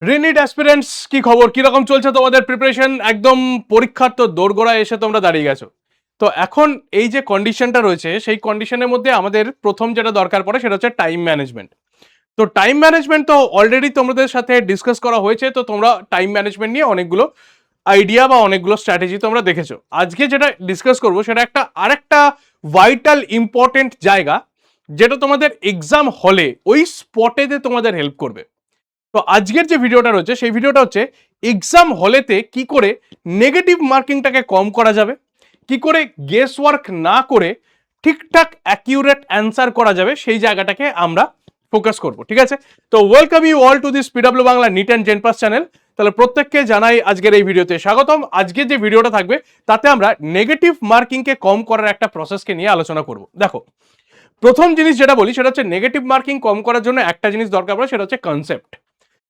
রিনিড aspirants কি খবর, কিরকম চলছে তোমাদের প্রিপারেশন? একদম পরীক্ষার তো দোরগোড়ায় এসে তোমরা দাঁড়িয়ে গেছো। তো এখন এই যে কন্ডিশনটা রয়েছে সেই কন্ডিশনের মধ্যে আমাদের প্রথম যেটা দরকার পড়ে সেটা হচ্ছে টাইম ম্যানেজমেন্ট। তো টাইম ম্যানেজমেন্ট তো অলরেডি তোমাদের সাথে ডিসকাস করা হয়েছে, তো তোমরা টাইম ম্যানেজমেন্ট নিয়ে অনেকগুলো আইডিয়া বা অনেকগুলো স্ট্র্যাটেজি তোমরা দেখেছো। আজকে যেটা ডিসকাস করবো সেটা আরেকটা ভাইটাল ইম্পর্টেন্ট জায়গা, যেটা তোমাদের এক্সাম হলে ওই স্পটেতে তোমাদের হেল্প করবে। তো আজকের যে ভিডিওটা রয়েছে সেই ভিডিওটা হচ্ছে এক্সাম হলেতে কি করে নেগেটিভ মার্কিংটাকে কম করা যাবে, কি করে গেস ওয়ার্ক না করে ঠিকঠাক অ্যাকিউরেট অ্যান্সার করা যাবে, সেই জায়গাটাকে আমরা ফোকাস করব। ঠিক আছে, তো welcome you all to this PW Bangla NEET and JENPAS channel. তাহলে প্রত্যেককে জানাই আজকের এই ভিডিওতে স্বাগতম। আজকের যে ভিডিওটা থাকবে তাতে আমরা নেগেটিভ মার্কিংকে কম করার একটা প্রসেসকে নিয়ে আলোচনা করব। দেখো, প্রথম জিনিস যেটা বলি সেটা হচ্ছে নেগেটিভ মার্কিং কম করার জন্য একটা জিনিস দরকার পড়ে, সেটা হচ্ছে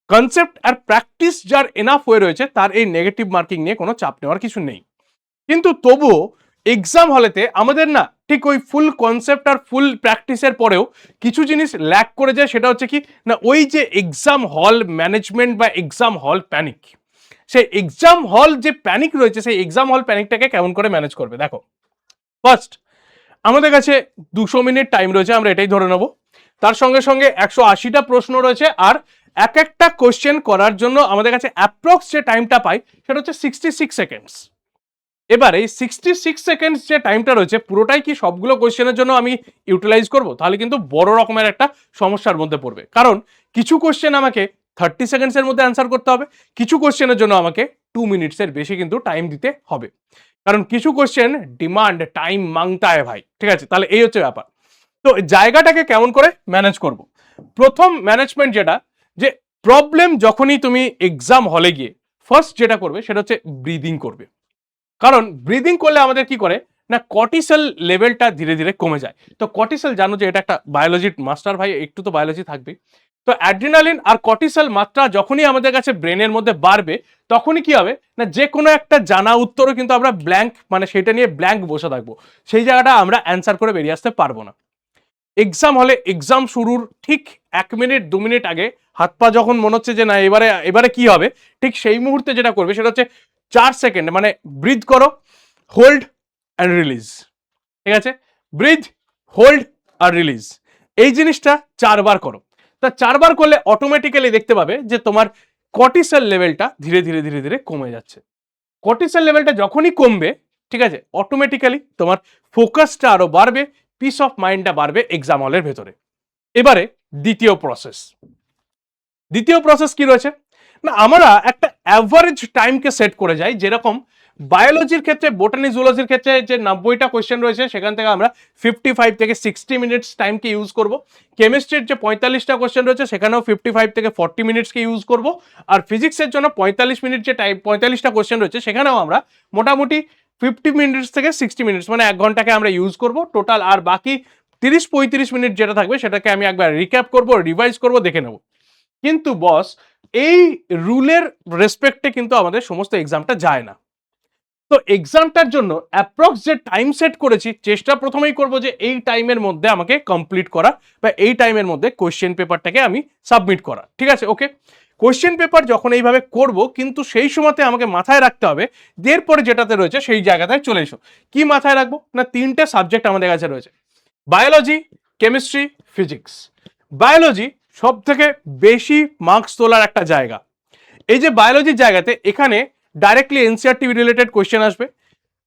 কনসেপ্ট আর প্র্যাকটিস যার এনাফ হয়ে রয়েছে তার এই নেগেটিভ মার্কিং নিয়ে কোনো চাপ নেওয়ার কিছু নেই। কিন্তু তবুও এক্সাম হলেতে আমাদের না ঠিক ওই ফুল কনসেপ্ট আর ফুল প্র্যাকটিসের পরেও কিছু জিনিস ল্যাক করে যায়। সেটা হচ্ছে কি না, ওই যে এক্সাম হল ম্যানেজমেন্ট বা এক্সাম হল প্যানিক, সেই এক্সাম হল যে প্যানিক রয়েছে সেই এক্সাম হল প্যানিকটাকে কেমন করে ম্যানেজ করবে। দেখো, ফার্স্ট আমাদের কাছে 200 মিনিট টাইম রয়েছে, আমরা এটাই ধরে নেব। তার সঙ্গে সঙ্গে 180টা প্রশ্ন রয়েছে, আর এক একটা কোশ্চেন করার জন্য আমাদের কাছে অ্যাপ্রক্স যে টাইমটা পাই সেটা হচ্ছে 66 সেকেন্ডস। এবার এই 66 সেকেন্ডস যে টাইমটা রয়েছে পুরোটাই কি সবগুলো কোশ্চেনের জন্য আমি ইউটিলাইজ করব? তাহলে কিন্তু বড় রকমের একটা সমস্যার মধ্যে পড়বে। কারণ কিছু কোশ্চেন আমাকে 30 সেকেন্ডসের মধ্যে অ্যান্সার করতে হবে, কিছু কোশ্চেনের জন্য আমাকে 2 মিনিটসের বেশি কিন্তু টাইম দিতে হবে। কারণ কিছু কোশ্চেন ডিমান্ড টাইম মাংতা হয় ভাই। ঠিক আছে, তাহলে এই হচ্ছে ব্যাপার। তো জায়গাটাকে কেমন করে ম্যানেজ করব? প্রথম ম্যানেজমেন্ট যেটা, যে প্রবলেম যখনই তুমি এক্সাম হলে গিয়ে ফার্স্ট যেটা করবে সেটা হচ্ছে ব্রিদিং করবে। কারণ ব্রিদিং করলে আমাদের কি করে না, কর্টিসল লেভেলটা ধীরে ধীরে কমে যায়। তো কর্টিসল জানো যে এটা একটা বায়োলজির মাস্টার ভাই, একটু তো বায়োলজি থাকবেই। তো অ্যাড্রিনালিন আর কর্টিসল মাত্রা যখনই আমাদের কাছে ব্রেনের মধ্যে বাড়বে তখনই কি হবে না, যে কোনো একটা জানা উত্তরও কিন্তু আমরা ব্ল্যাঙ্ক, মানে সেটা নিয়ে ব্ল্যাঙ্ক বসে থাকবো, সেই জায়গাটা আমরা অ্যান্সার করে বেরিয়ে আসতে পারবো না। এক্সাম হলে এক্সাম শুরুর ঠিক 1 মিনিট 2 মিনিট আগে হাত পা যখন মনে হচ্ছে যে না এবারে এবারে কি হবে, ঠিক সেই মুহূর্তে যেটা করবে সেটা হচ্ছে 4 সেকেন্ড মানে ব্রিথ করো, হোল্ড অ্যান্ড রিলিজ। ঠিক আছে, ব্রিথ, হোল্ড আর রিলিজ, এই জিনিসটা 4বার করো। তা 4বার করলে অটোমেটিক্যালি দেখতে পাবে যে তোমার কর্টিসল লেভেলটা ধীরে ধীরে ধীরে ধীরে কমে যাচ্ছে। কর্টিসল লেভেলটা যখনই কমবে, ঠিক আছে, অটোমেটিক্যালি তোমার ফোকাসটা আরো বাড়বে, পিস অফ মাইন্ডটা বাড়বে এক্সাম হলের ভেতরে। এবারে দ্বিতীয় প্রসেস কি রয়েছে না, আমরা একটা অ্যাভারেজ টাইমকে সেট করে যাই। যেরকম বায়োলজির ক্ষেত্রে, বোটানি জুলজির ক্ষেত্রে যে 90টা কোয়েশ্চেন রয়েছে সেখান থেকে আমরা 55 থেকে 60 মিনিটস টাইমকে ইউজ করব। কেমিস্ট্রির যে 45টা কোয়েশ্চেন রয়েছে সেখানেও 55 থেকে 40 মিনিটসকে ইউজ করব। আর ফিজিক্সের জন্য 45 মিনিট যে টাইম, 45টা কোয়েশ্চেন রয়েছে সেখানেও আমরা মোটামুটি 50 মিনিটস থেকে 60 মিনিটস মানে 1 ঘন্টাকে আমরা ইউজ করব টোটাল। আর বাকি 30-35 মিনিট যেটা থাকবে সেটাকে আমি একবার রিক্যাপ করব, রিভাইজ করব, দেখে নেব। কিন্তু বস, এই রুলের রেসপেক্টে কিন্তু আমাদের সমস্ত এক্সামটা যায় না। তো এক্সামটার জন্য অ্যাপ্রক্স যে টাইম সেট করেছি, চেষ্টা প্রথমেই করব যে এই টাইমের মধ্যে আমাকে কমপ্লিট করা বা এই টাইমের মধ্যে কোশ্চেন পেপারটাকে আমি সাবমিট করা। ঠিক আছে, ওকে। কোশ্চেন পেপার যখন এইভাবে করব, কিন্তু সেই সময়তে আমাকে মাথায় রাখতে হবে এরপরে যেটাতে রয়েছে সেই জায়গাটায় চলে এসো। কি মাথায় রাখবো না, 3টে সাবজেক্ট আমাদের কাছে রয়েছে, বায়োলজি, কেমিস্ট্রি, ফিজিক্স। বায়োলজি সব থেকে বেশি মার্কস তোলার একটা জায়গা। এই যে বায়োলজির জায়গাতে এখানে ডাইরেক্টলি এনসিআরটি রিলেটেড কোয়েশ্চেন আসবে।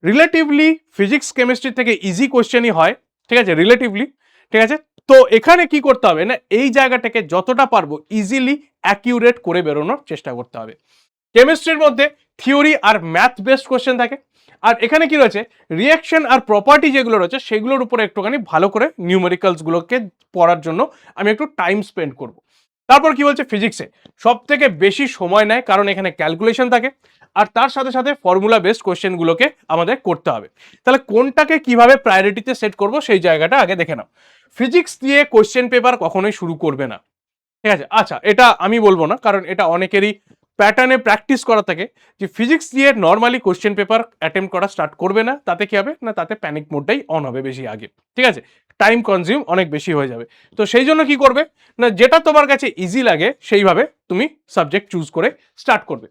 রিলেটিভলি ফিজিক্স কেমিস্ট্রি থেকে ইজি কোয়েশ্চেনই হয়, ঠিক আছে, রিলেটিভলি। ঠিক আছে, তো এখানে কি করতে হবে না, এই জায়গাটাকে যতটা পারবো ইজিলি অ্যাকিউরেট করে বেরোনোর চেষ্টা করতে হবে। কেমিস্ট্রির মধ্যে থিওরি আর ম্যাথ বেসড কোশ্চেন থাকে, আর এখানে কি রয়েছে রিয়াকশন আর প্রপার্টি যেগুলো রয়েছে সেগুলোর উপরে একটুখানি ভালো করে নিউমেরিক্যালস গুলোকে পড়ার জন্য আমি একটু টাইম স্পেন্ড করব। তারপর কি বলছে, ফিজিক্সে সব থেকে বেশি সময় নেয় কারণ এখানে ক্যালকুলেশন থাকে, আর তার সাথে সাথে ফর্মুলা বেসড কোশ্চেনগুলোকে আমাদের করতে হবে। তাহলে কোনটাকে কিভাবে প্রায়োরিটিতে সেট করব সেই জায়গাটা আগে দেখে নাও। ফিজিক্স দিয়ে কোশ্চেন পেপার কখনোই শুরু করবে না। ঠিক আছে, আচ্ছা এটা আমি বলবো না, কারণ এটা অনেকেরই প্যাটার্নে প্র্যাকটিস করা থাকে যে ফিজিক্স দিয়ে নর্মালি কোশ্চেন পেপার অ্যাটেম্প করা স্টার্ট করবে না। তাতে কি হবে না, তাতে প্যানিক মোডটাই অন হবে বেশি আগে। ঠিক আছে, টাইম কনজিউম অনেক বেশি হয়ে যাবে। তো সেই জন্য কি করবে না, যেটা তোমার কাছে ইজি লাগে সেইভাবে তুমি সাবজেক্ট চুজ করে স্টার্ট করবে।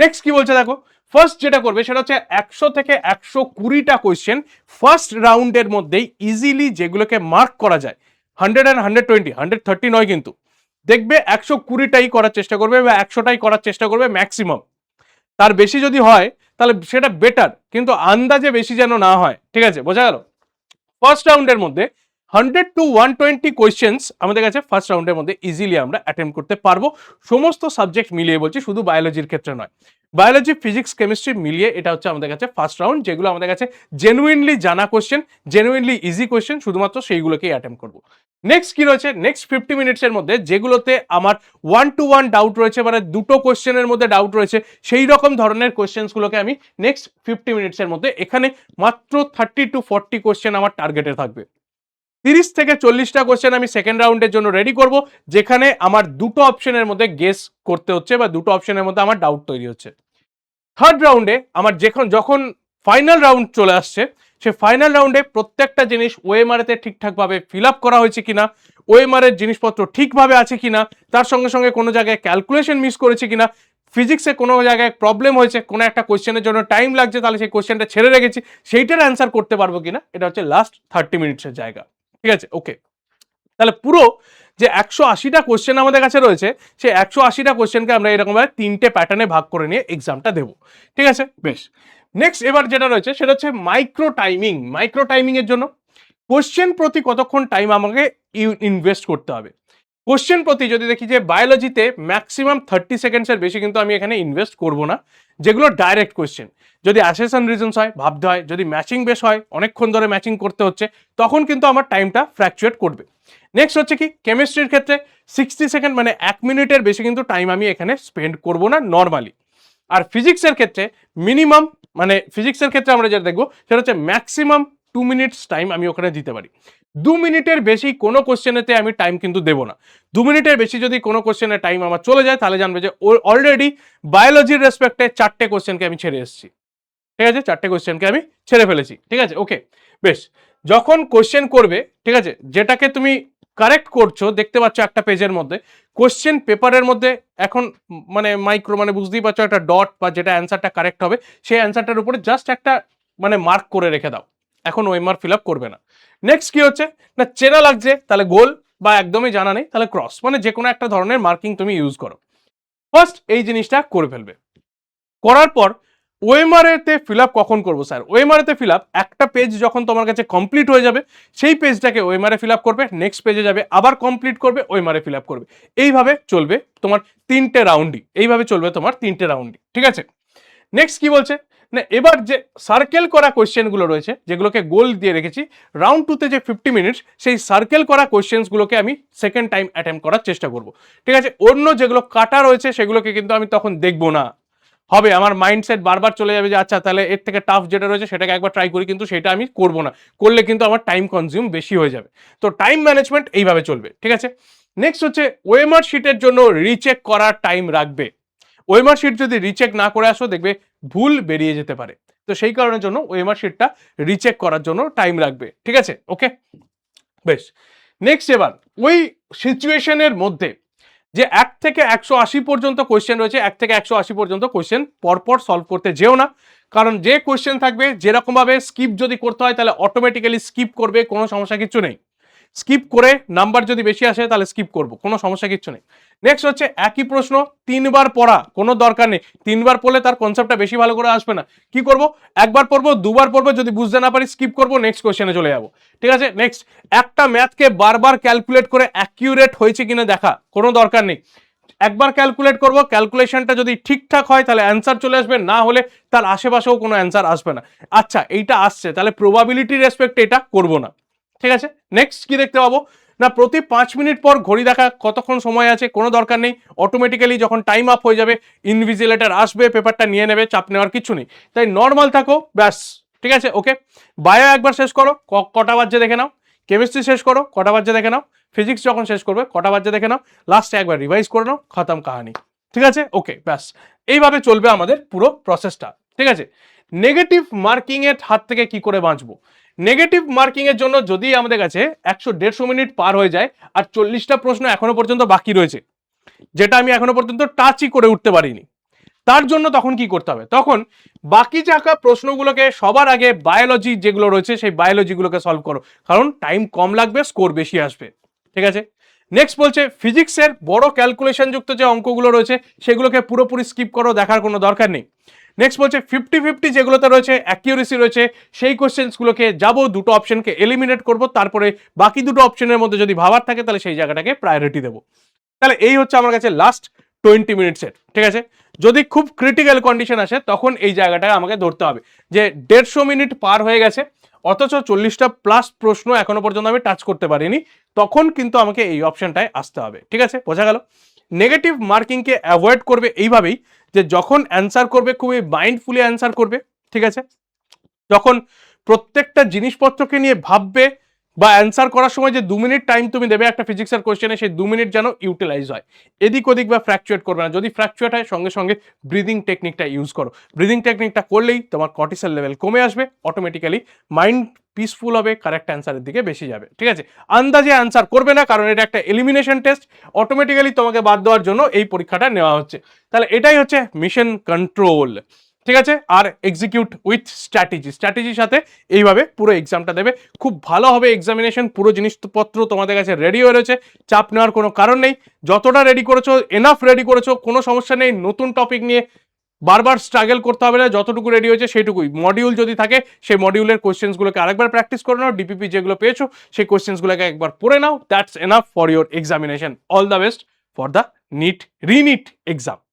নেক্সট কি বলছে দেখো, ফার্স্ট যেটা করবে সেটা হচ্ছে 100 থেকে 120টা কোয়েশ্চেন ফার্স্ট রাউন্ডের মধ্যেই ইজিলি যেগুলোকে মার্ক করা যায়, 100 and 120, 130 নয় কিন্তু, দেখবে 120টাই করার চেষ্টা করবে বা 100টাই করার চেষ্টা করবে ম্যাক্সিমাম। তার বেশি যদি হয় তাহলে সেটা বেটার, কিন্তু আন্দাজে বেশি যেন না হয়, ঠিক আছে, বোঝা গেল? ফার্স্ট রাউন্ডের মধ্যে 100 to 120 কোয়েশ্চেন্স আমাদের কাছে ফার্স্ট রাউন্ডের মধ্যে ইজিলি আমরা অ্যাটেম্প করতে পারবো, সমস্ত সাবজেক্ট মিলিয়ে বলছি, শুধু বায়োলজির ক্ষেত্রে নয়। বায়োলজি, ফিজিক্স, কেমিস্ট্রি মিলিয়ে এটা হচ্ছে আমাদের কাছে ফার্স্ট রাউন্ড, যেগুলো আমাদের কাছে জেনুইনলি জানা কোয়েশ্চেন, জেনুইনলি ইজি কোয়েশ্চেন, শুধুমাত্র সেইগুলোকেই অ্যাটেম্প করবো। নেক্সট কি রয়েছে, নেক্সট 50 মিনিটসের মধ্যে যেগুলোতে আমার 1 to 1 ডাউট রয়েছে, মানে দুটো কোয়েশ্চেনের মধ্যে ডাউট রয়েছে, সেই রকম ধরনের কোয়েশ্চেন্সগুলোকে আমি নেক্সট 50 মিনিটসের মধ্যে, এখানে মাত্র 30 to 40 কোয়েশ্চেন আমার টার্গেটে থাকবে। 30 থেকে 40টা কোয়েশ্চেন আমি সেকেন্ড রাউন্ডের জন্য রেডি করব, যেখানে আমার দুটো অপশনের মধ্যে গেস করতে হচ্ছে বা দুটো অপশনের মধ্যে আমার ডাউট তৈরি হচ্ছে। থার্ড রাউন্ডে আমার যখন ফাইনাল রাউন্ড চলে আসছে, সে ফাইনাল রাউন্ডে প্রত্যেকটা জিনিস ওএমআর তে ঠিকঠাকভাবে ফিল আপ করা হয়েছে কিনা, ওএমআর এর জিনিসপত্র ঠিকভাবে আছে কিনা, তার সঙ্গে সঙ্গে কোনো জায়গায় ক্যালকুলেশন মিস করেছে কিনা, ফিজিক্সে কোনো জায়গায় প্রবলেম হয়েছে, কোনো একটা কোয়েশ্চেনের জন্য টাইম লাগছে, তাহলে সেই কোয়েশ্চেনটা ছেড়ে রেখেছি, সেইটার অ্যান্সার করতে পারবো কিনা, এটা হচ্ছে লাস্ট 30 মিনিটসের জায়গা, ঠিক আছে, ওকে। তাহলে পুরো যে 180টা কোশ্চেন আমাদের কাছে রয়েছে, সেই 180টা কোশ্চেনকে আমরা এরকমভাবে 3টে প্যাটার্নে ভাগ করে নিয়ে এক্সামটা দেবো, ঠিক আছে, বেশ। নেক্সট এবার যেটা রয়েছে সেটা হচ্ছে মাইক্রো টাইমিং। মাইক্রো টাইমিং এর জন্য কোশ্চেন প্রতি কতক্ষণ টাইম আমাকে ইনভেস্ট করতে হবে। কোশ্চেন প্রতি যদি দেখি যে বায়োলজিতে ম্যাক্সিমাম 30 সেকেন্ডসের বেশি কিন্তু আমি এখানে ইনভেস্ট করব না, যেগুলো ডাইরেক্ট কোশ্চেন। যদি অ্যাসেশন রিজনস হয়, ভাবতে হয়, যদি ম্যাচিং বেস হয়, অনেকক্ষণ ধরে ম্যাচিং করতে হচ্ছে, তখন কিন্তু আমার টাইমটা ফ্র্যাকচুয়েট করবে। নেক্সট হচ্ছে কি, কেমিস্ট্রির ক্ষেত্রে 60 সেকেন্ড মানে 1 মিনিটের বেশি কিন্তু টাইম আমি এখানে স্পেন্ড করব না নর্মালি। আর ফিজিক্সের ক্ষেত্রে মিনিমাম, মানে ফিজিক্সের ক্ষেত্রে আমরা যেটা দেখবো সেটা হচ্ছে ম্যাক্সিমাম 2 মিনিটস টাইম আমি ওখানে দিতে পারি। 2 মিনিটের বেশি কোনো কোশ্চেনেতে আমি টাইম কিন্তু দেবো না। 2 মিনিটের বেশি যদি কোনো কোশ্চেনের টাইম আমার চলে যায়, তাহলে জানবে যে অলরেডি বায়োলজির রেসপেক্টে 4টে কোশ্চেনকে আমি ছেড়ে এসেছি, ঠিক আছে, 4টে কোশ্চেনকে আমি ছেড়ে ফেলেছি, ঠিক আছে, ওকে, বেশ। যখন কোশ্চেন করবে, ঠিক আছে, যেটাকে তুমি কারেক্ট করছো দেখতে পাচ্ছ একটা পেজের মধ্যে, কোশ্চেন পেপারের মধ্যে এখন মানে মাইক্রো, মানে বুঝতেই পারছো, একটা ডট বা যেটা অ্যান্সারটা কারেক্ট হবে সেই অ্যান্সারটার উপরে জাস্ট একটা মানে মার্ক করে রেখে দাও, এখন ওএমআর ফিল আপ করবে না। নেক্সট কি হচ্ছে না, চেনা লাগছে তাহলে গোল, বা একদমই জানা নেই তাহলে ক্রস, মানে যে কোনো একটা ধরনের মার্কিং তুমি ইউজ করো। ফার্স্ট এই জিনিসটা করে ফেলবে, করার পর ওএমআর এতে ফিল আপ কখন করবো স্যার? ওএমআর এতে ফিল আপ একটা পেজ যখন তোমার কাছে কমপ্লিট হয়ে যাবে, সেই পেজটাকে ওএমআর এ ফিল আপ করবে, নেক্সট পেজে যাবে, আবার কমপ্লিট করবে, ওএমআর এ ফিল আপ করবে, এইভাবে চলবে তোমার 3টে রাউন্ডই, এইভাবে চলবে তোমার 3টে রাউন্ডই, ঠিক আছে। নেক্সট কি বলছে না, এবার যে সার্কেল করা কোয়েশ্চেনগুলো রয়েছে, যেগুলোকে গোল দিয়ে রেখেছি, রাউন্ড 2তে যে 50 মিনিটস, সেই সার্কেল করা কোয়েশ্চেন্সগুলোকে আমি সেকেন্ড টাইম অ্যাটেম্প করার চেষ্টা করব, ঠিক আছে। অন্য যেগুলো কাটা রয়েছে সেগুলোকে কিন্তু আমি তখন দেখবো না, হবে আমার মাইন্ডসেট বারবার চলে যাবে যে আচ্ছা তাহলে এর থেকে টাফ যেটা রয়েছে সেটাকে একবার ট্রাই করি, কিন্তু সেটা আমি করব না, করলে কিন্তু আমার টাইম কনজিউম বেশি হয়ে যাবে। তো টাইম ম্যানেজমেন্ট এইভাবে চলবে, ঠিক আছে। নেক্সট হচ্ছে ওএমআর শিটের জন্য রিচেক করার টাইম রাখবে। ওএমআর শিট যদি রিচেক না করে আসো, দেখবে ভুল বেরিয়ে যেতে পারে, তো সেই কারণের জন্য ওএমআর শিটটা রিচেক করার জন্য টাইম রাখবে, ঠিক আছে, ওকে, বেশ। নেক্সট এবার ওই সিচুয়েশনের মধ্যে যে 1 থেকে 180 পর্যন্ত কোয়েশ্চেন রয়েছে, 1 থেকে 180 পর্যন্ত কোয়েশ্চেন পরপর সলভ করতে যেও না, কারণ যে কোয়েশ্চেন থাকবে যেরকমভাবে স্কিপ যদি করতে হয় তাহলে অটোমেটিক্যালি স্কিপ করবে, কোনো সমস্যা কিছু নেই। স্কিপ করে নাম্বার যদি বেশি আসে তাহলে স্কিপ করব, কোনো সমস্যা কিচ্ছু নেই। নেক্সট হচ্ছে একই প্রশ্ন 3বার পড়া, কোনো দরকার নেই, 3বার পড়লে তার কনসেপ্টটা বেশি ভালো করে আসবে না। কি করব, একবার পড়বো, দুবার পড়বো, যদি বুঝতে না পারি স্কিপ করব, নেক্সট কোশ্চেনে চলে যাব, ঠিক আছে। নেক্সট একটা ম্যাথকে বারবার ক্যালকুলেট করে অ্যাকিউরেট হয়েছে কিনা দেখা, কোনো দরকার নেই, একবার ক্যালকুলেট করব, ক্যালকুলেশনটা যদি ঠিকঠাক হয় তাহলে অ্যান্সার চলে আসবে, না হলে তার আশেপাশেও কোনো অ্যান্সার আসবে না। আচ্ছা এইটা আসছে, তাহলে প্রবাবিলিটি রেসপেক্টে এটা করব না, ঠিক আছে। নেক্সট কি দেখতে পাবো না, প্রতি 5 মিনিট পর ঘড়ি দেখা কতক্ষণ সময় আছে, কোনো দরকার নেই, অটোমেটিক্যালি যখন টাইম আপ হয়ে যাবে ইনভিজিলেটর আসবে, পেপারটা নিয়ে নেবে, চাপ নেওয়ার কিছু নেই, তাই নর্মাল থাকো, ব্যাস, ঠিক আছে, ওকে। বায়ো একবার শেষ করো, কটা বাজছে দেখে নাও, কেমিস্ট্রি শেষ করো, কটা বাজছে দেখে নাও, ফিজিক্স যখন শেষ করবে কটা বাজছে দেখে নাও, লাস্টে একবার রিভাইজ করে নাও, খতম কাহানি, ঠিক আছে, ওকে, ব্যাস। এইভাবে চলবে আমাদের পুরো প্রসেসটা, ঠিক আছে। নেগেটিভ মার্কিং এর হাত থেকে কি করে বাঁচবো? নেগেটিভ মার্কিং এর জন্য যদি আমাদের কাছে 100-150 মিনিট পার হয়ে যায় আর 40টা প্রশ্ন এখনো পর্যন্ত বাকি রয়েছে, যেটা আমি এখনো পর্যন্ত টাচই করে উঠতে পারিনি, তার জন্য তখন কি করতে হবে? তখন বাকি থাকা প্রশ্নগুলোকে সবার আগে বায়োলজি যেগুলো রয়েছে সেই বায়োলজিগুলোকে সলভ করো, কারণ টাইম কম লাগবে, স্কোর বেশি আসবে। ঠিক আছে, নেক্সট বলছে ফিজিক্সের বড় ক্যালকুলেশন যুক্ত যে অঙ্কগুলো রয়েছে সেগুলোকে পুরোপুরি স্কিপ করো, দেখার কোনো দরকার নেই। নেক্সট বলছে 50-50 যেগুলোতে রয়েছে অ্যাকিউরেসি রয়েছে সেই কোশ্চেন্সগুলোকে যাবো, দুটো অপশনকে এলিমিনেট করব, তারপরে বাকি দুটো অপশনের মধ্যে যদি ভাবার থাকে তাহলে সেই জায়গাটাকে প্রায়োরিটি দেবো। তাহলে এই হচ্ছে আমার কাছে লাস্ট 20 মিনিটসের। ঠিক আছে, যদি খুব ক্রিটিক্যাল কন্ডিশন আসে তখন এই জায়গাটা আমাকে ধরতে হবে যে 150 মিনিট পার হয়ে গেছে অথচ 40টা প্লাস প্রশ্ন এখনো পর্যন্ত আমি টাচ করতে পারিনি, তখন কিন্তু আমাকে এই অপশনটায় আসতে হবে। ঠিক আছে, বোঝা গেল? নেগেটিভ মার্কিংকে অ্যাভয়েড করবে এইভাবেই যে যখন অ্যান্সার করবে খুবই মাইন্ডফুলি অ্যান্সার করবে। ঠিক আছে, যখন প্রত্যেকটা জিনিসপত্রকে নিয়ে ভাববে বা অ্যান্সার করার সময় যে 2 মিনিট টাইম তুমি দেবে একটা ফিজিক্সের কোশ্চেনে, সেই 2 মিনিট যেন ইউটিলাইজ হয়, এদিক ওদিক বা ফ্র্যাকচুয়েট করবে না। যদি ফ্র্যাকচুয়েট হয় সঙ্গে সঙ্গে ব্রিদিং টেকনিকটা ইউজ করো। ব্রিদিং টেকনিকটা করলেই তোমার কর্টিসল লেভেল কমে আসবে, অটোমেটিক্যালি মাইন্ড পিসফুল হবে, কারেক্ট অ্যান্সারের দিকে বেশি যাবে। ঠিক আছে, আন্দাজে অ্যান্সার করবে না, কারণ এটা একটা এলিমিনেশন টেস্ট, অটোমেটিক্যালি তোমাকে বাদ দেওয়ার জন্য এই পরীক্ষাটা নেওয়া হচ্ছে। তাহলে এটাই হচ্ছে মিশন কন্ট্রোল। ঠিক আছে, আর এক্সিকিউট উইথ স্ট্র্যাটেজির সাথে এইভাবে পুরো এক্সামটা দেবে, খুব ভালো হবে এক্সামিনেশন। পুরো জিনিসপত্র তোমাদের কাছে রেডি হয়ে রয়েছে, চাপ নেওয়ার কোনো কারণ নেই। যতটা রেডি করেছো এনাফ রেডি করেছো, কোনো সমস্যা নেই। নতুন টপিক নিয়ে বারবার স্ট্রাগল করতে হবে না, যতটুকু রেডি হয়েছে সেইটুকুই। মডিউল যদি থাকে সেই মডিউলের কোশ্চেন্সগুলোকে আরেকবার প্র্যাকটিস করে নাও, ডিপিপি যেগুলো পেয়েছো সেই কোশ্চেন্সগুলোকে একবার পড়ে নাও। That's enough for your examination. All the best for the রিনিট এক্সাম।